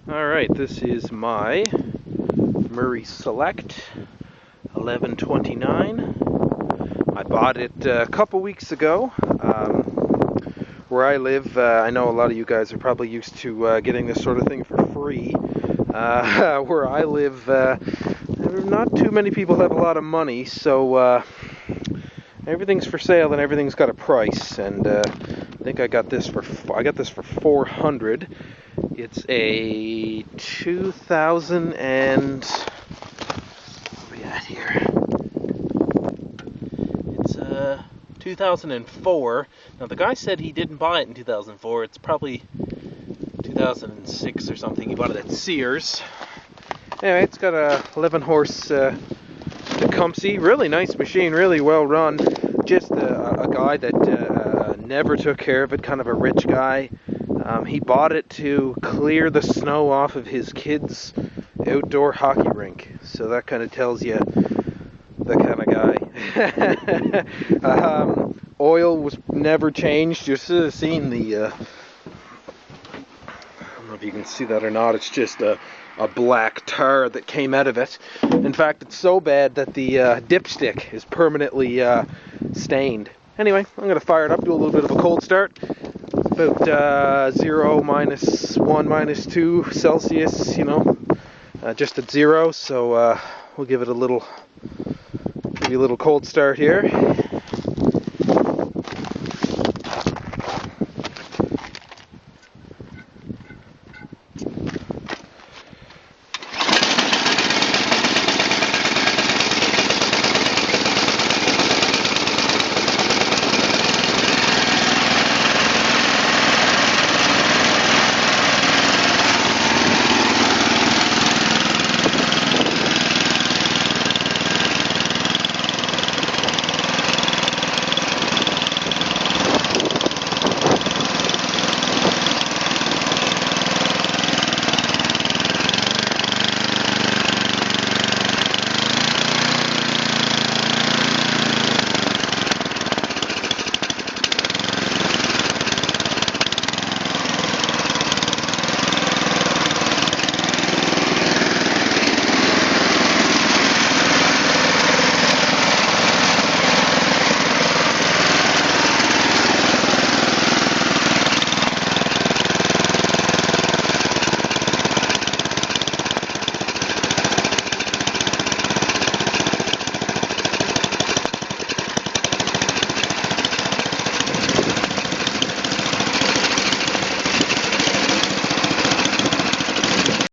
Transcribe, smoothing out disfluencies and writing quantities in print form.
Alright, this is my Murray Select 1129. I bought it a couple weeks ago. Where I live, I know a lot of you guys are probably used to getting this sort of thing for free. Where I live, not too many people have a lot of money, so everything's for sale and everything's got a price. And I think I got this for $400. It's a 2000 and what are we at here? It's 2004. Now the guy said he didn't buy it in 2004. It's probably 2006 or something. He bought it at Sears. Anyway, it's got a 11 horse Tecumseh. Really nice machine, really well run. Just a guy that never took care of it, kind of a rich guy. He bought it to clear the snow off of his kids' outdoor hockey rink. So that kind of tells you the kind of guy. Oil was never changed. You're sort of seeing the, I don't know if you can see that or not, it's just a black tar that came out of it. In fact, it's so bad that the dipstick is permanently stained. Anyway, I'm going to fire it up, do a little bit of a cold start. About 0, -1, -2 Celsius, you know, just at 0. So we'll give it a little cold start here.